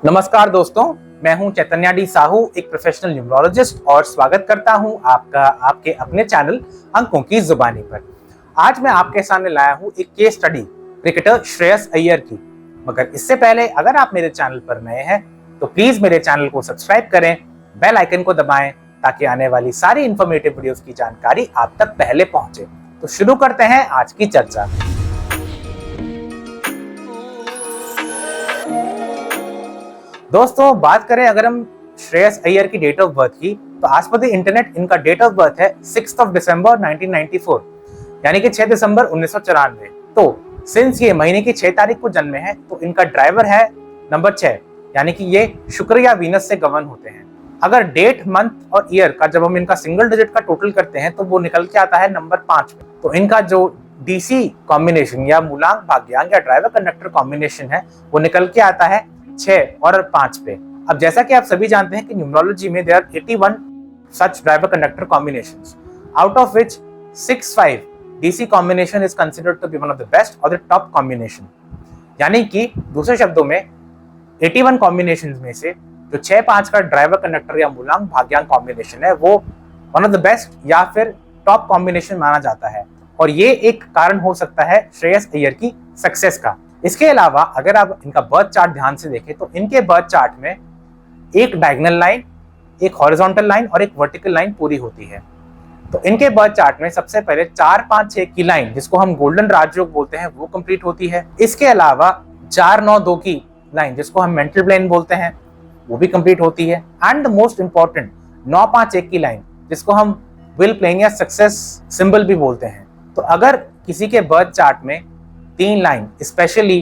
नमस्कार दोस्तों, मैं हूं चैतन्या डी साहू, एक प्रोफेशनल न्यूमरोलॉजिस्ट और स्वागत करता हूं आपके अपने चैनल अंकों की जुबानी पर। आज मैं आपके सामने लाया हूं एक case study cricketer Shreyas Iyer की। मगर इससे पहले अगर आप मेरे चैनल पर नए हैं तो प्लीज मेरे चैनल को सब्सक्राइब करें, बेल आइकन को दबाएं ताकि आने वाली सारी इंफॉर्मेटिव वीडियोस की जानकारी आप तक पहले पहुंचे। तो शुरू करते हैं आज की चर्चा। दोस्तों, बात करें अगर हम श्रेयस अय्यर की डेट ऑफ बर्थ की, तो आज पर इंटरनेट इनका डेट ऑफ बर्थ है 6 दिसंबर 1994, यानी कि 6 दिसंबर 1994। तो सिंस ये महीने की 6 तारीख को जन्मे हैं तो इनका ड्राइवर है नंबर 6, यानी कि ये शुक्र या वीनस से गवर्न होते हैं। अगर डेट, मंथ और ईयर का जब हम इनका सिंगल डिजिट का टोटल करते हैं तो वो निकल के आता है नंबर 5 पे। तो इनका जो डीसी कॉम्बिनेशन या मूलांक भाग्यांक या ड्राइवर कंडक्टर कॉम्बिनेशन है वो निकल के आता है 6 और 5 पे। अब जैसा कि आप सभी जानते हैं कि न्यूमरोलॉजी में there are 81 such driver conductor combinations, out of which 6-5 DC combination is considered to be one of the best or the top combination। यानी कि दूसरे शब्दों में 81 कॉम्बिनेशंस में से जो 6-5 का ड्राइवर कंडक्टर या मूलांक भाग्यांक कॉम्बिनेशन है वो वन ऑफ द बेस्ट या फिर टॉप कॉम्बिनेशन माना जाता है, और ये एक कारण हो सकता है श्रेयस अय्यर की सक्सेस का। इसके अलावा अगर आप इनका बर्थ चार्ट ध्यान से देखें तो इनके बर्थ चार्ट में एक डायगोनल लाइन, एक हॉरिजॉन्टल लाइन और एक वर्टिकल लाइन पूरी होती है। तो इनके बर्थ चार्ट में सबसे पहले 4-5-6 की लाइन, जिसको हम गोल्डन राजयोग बोलते हैं, वो कंप्लीट होती है। इसके अलावा 4-9-2 की लाइन, जिसको हम मेंटल प्लेन बोलते हैं, वो भी कंप्लीट होती है। एंड द मोस्ट इंपॉर्टेंट 9-5-1 की लाइन, जिसको हम विल प्लेन या सक्सेस सिंबल भी बोलते हैं। तो अगर किसी के बर्थ चार्ट में 3 लाइन, स्पेशली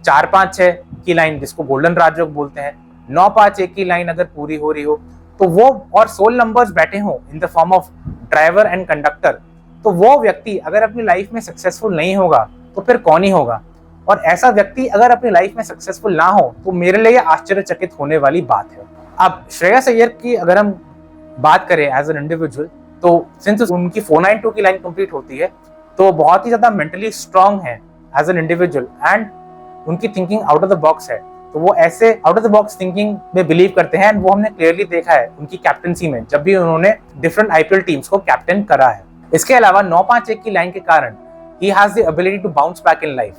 4-5-6 की लाइन जिसको गोल्डन राजयोग बोलते हैं, 9-5-1 की लाइन अगर पूरी हो रही हो तो वो, और सोल नंबर्स बैठे हो in the form of driver and conductor, तो वो व्यक्ति अगर अपनी लाइफ में सक्सेसफुल नहीं होगा तो फिर कौन ही होगा। और ऐसा व्यक्ति अगर अपनी लाइफ में सक्सेसफुल ना हो तो मेरे लिए आश्चर्यचकित होने वाली बात है। अब श्रेयस अय्यर की अगर हम बात करें एज एन इंडिविजुअल, तो सिंस उनकी 492 की लाइन कंप्लीट होती है तो बहुत ही ज्यादा मेंटली स्ट्रांग है एज एन इंडिविजुअल, एंड उनकी thinking out of the box है। तो वो ऐसे out of the box thinking में बिलीव करते हैं, एंड वो हमने क्लियरली देखा है उनकी कैप्टनसी में, जब भी उन्होंने डिफरेंट आईपीएल टीम्स को कैप्टन करा है। इसके अलावा 9-5-1 की लाइन के कारण ही has the ability to bounce back in life.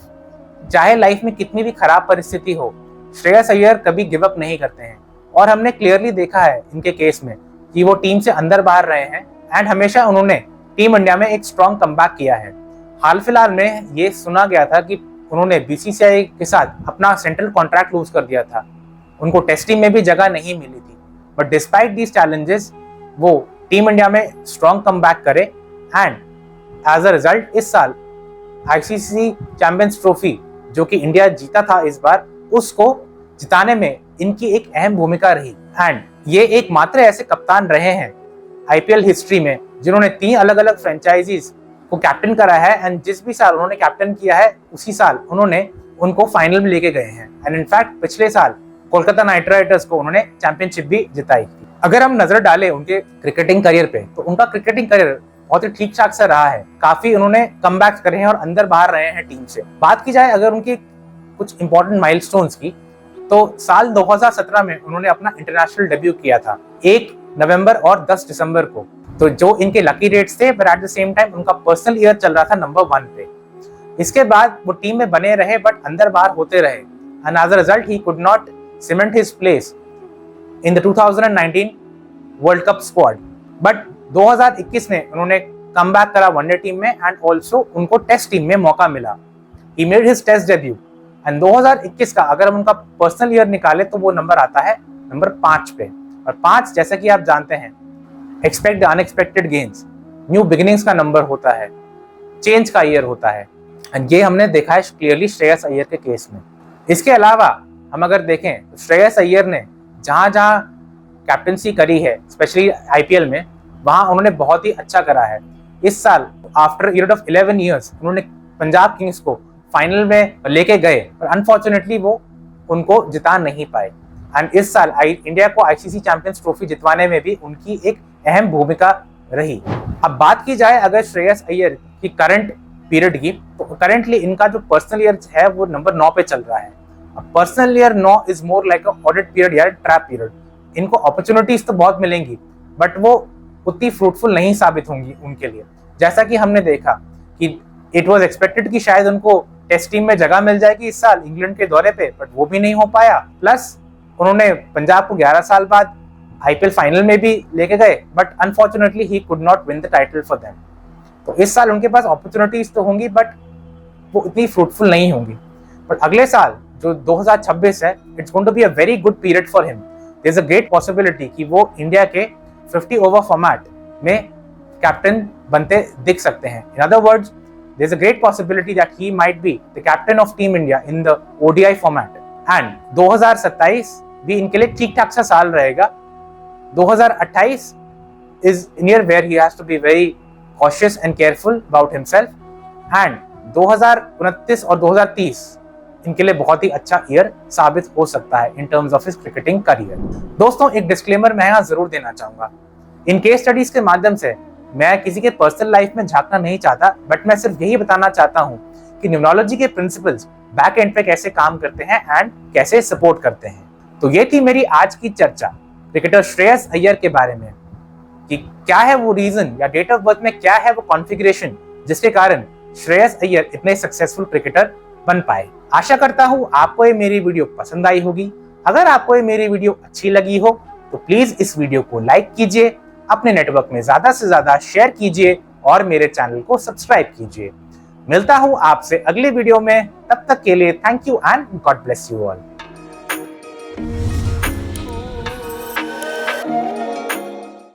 चाहे लाइफ में कितनी भी खराब परिस्थिति हो, श्रेयस अय्यर कभी गिव अप नहीं करते हैं, और हमने क्लियरली देखा है इनके केस में कि वो टीम से अंदर बाहर रहे हैं, एंड हमेशा उन्होंने टीम इंडिया में एक स्ट्रॉन्ग कमबैक किया है। हाल फिलहाल में ये सुना गया था कि उन्होंने बीसीसीआई के साथ अपना सेंट्रल कॉन्ट्रैक्ट लूज कर दिया था, उनको टेस्ट टीम में भी जगह नहीं मिली थी, बट डिस्पाइट दीज चैलेंजेस वो टीम इंडिया में स्ट्रॉन्ग कमबैक करे, एंड एज अ रिजल्ट इस साल आईसीसी चैंपियंस ट्रॉफी जो कि इंडिया जीता था इस बार, उसको जिताने में इनकी एक अहम भूमिका रही। एंड ये एकमात्र ऐसे कप्तान रहे हैं आईपीएल हिस्ट्री में जिन्होंने 3 अलग अलग फ्रेंचाइजीज को कैप्टन करा है, एंड जिस भी साल उन्होंने कैप्टन किया है उसी साल उन्होंने उनको फाइनल में लेके गए हैं। एंड इनफैक्ट पिछले साल कोलकाता नाइट राइडर्स को उन्होंने चैंपियनशिप भी जिताई। अगर हम नजर डालें उनके क्रिकेटिंग करियर पे, तो उनका क्रिकेटिंग करियर बहुत ही ठीक ठाक सा रहा है। काफी उन्होंने कमबैक्स करे हैं और अंदर बाहर रहे हैं टीम से। बात की जाए अगर उनकी कुछ इंपॉर्टेंट माइलस्टोन्स की, तो साल 2017 में उन्होंने अपना इंटरनेशनल डेब्यू किया था 1 नवंबर और 10 दिसंबर को। तो जो इनके लकी डेट्स थे, but at the same time उनका पर्सनल ईयर चल रहा था नंबर 1 पे। इसके बाद वो टीम में बने रहे बट अंदर बाहर होते रहे, and as a result he could not cement his place in the 2019 world cup squad. But 2021 में उन्होंने कमबैक करा वनडे टीम में, एंड ऑल्सो उनको टेस्ट टीम में मौका मिला। He made his test debut, and 2021 का अगर हम उनका पर्सनल ईयर निकाले तो वो नंबर आता है नंबर 5 पे। और 5 जैसा कि आप जानते हैं, expect the unexpected gains, new beginnings का नंबर होता है, चेंज का ईयर होता है, एंड ये हमने देखा है क्लियरली श्रेयस अय्यर के केस में। इसके अलावा हम अगर देखें तो श्रेयस अय्यर ने जहां जहां कैप्टनसी करी है, स्पेशली आईपीएल में, वहां उन्होंने बहुत ही अच्छा करा है। इस साल आफ्टर पीरियड ऑफ 11 ईयर्स उन्होंने पंजाब किंग्स को फाइनल में लेके गए, पर अनफॉर्चुनेटली वो उनको जिता नहीं पाए। एंड इस साल इंडिया को आईसीसी चैंपियंस ट्रॉफी जितवाने में भी उनकी एक अहम भूमिका रही। अब बात की जाए अगर श्रेयस अय्यर की करंट पीरियड की, तो करंटली इनका जो पर्सनल ईयर है वो नंबर 9 पे चल रहा है, personal year 9 is more like a audit period या ट्रैप पीरियड। इनको अपॉर्चुनिटीज तो बहुत मिलेंगी बट वो उतनी फ्रूटफुल नहीं साबित होंगी उनके लिए। जैसा कि हमने देखा कि इट वाज एक्सपेक्टेड कि शायद उनको टेस्ट टीम में जगह मिल जाएगी इस साल इंग्लैंड के दौरे पे, बट वो भी नहीं हो पाया। प्लस उन्होंने पंजाब को 11 साल बाद आईपीएल फाइनल में भी लेके गए, but unfortunately he could not win the title for them. तो इस साल उनके पास अपॉर्चुनिटीज तो होंगी बट वो इतनी फ्रूटफुल नहीं होंगी। बट अगले साल जो 2026 है, it's going to be a very good period for him. There is a great possibility कि वो इंडिया के 50 ओवर फॉर्मेट में कैप्टन बनते दिख सकते हैं। In other words, there's a great possibility that he might be the captain of Team India in the ODI format. And 2027 भी इनके लिए ठीक ठाक सा साल रहेगा। 2028 is a year where he has to be very cautious and careful about himself. And 2029 और 2030 इनके लिए बहुत ही अच्छा ईयर साबित हो सकता है in terms of his cricketing career. दोस्तों, एक डिस्क्लेमर मैं यहाँ जरूर देना चाहूंगा। इन केस स्टडीज के माध्यम से मैं किसी के पर्सनल लाइफ में झांकना नहीं चाहता, बट मैं सिर्फ यही बताना चाहता हूं कि न्यूमरोलॉजी के प्रिंसिपल्स बैक एंड पे कैसे काम करते हैं एंड कैसे सपोर्ट करते हैं। तो ये थी मेरी आज की चर्चा क्रिकेटर श्रेयस अय्यर के बारे में कि क्या है वो रीजन या डेट ऑफ बर्थ में क्या है वो कॉन्फ़िगरेशन जिसके कारण श्रेयस अय्यर इतने सक्सेसफुल क्रिकेटर बन पाए। आशा करता हूं आपको ये मेरी वीडियो पसंद आई होगी। अगर आपको ये मेरी वीडियो अच्छी लगी हो तो प्लीज इस वीडियो को लाइक कीजिए, अपने नेटवर्क में ज्यादा से ज्यादा शेयर कीजिए और मेरे चैनल को सब्सक्राइब कीजिए। मिलता हूं आपसे अगले वीडियो में, तब तक के लिए thank you and God bless you all.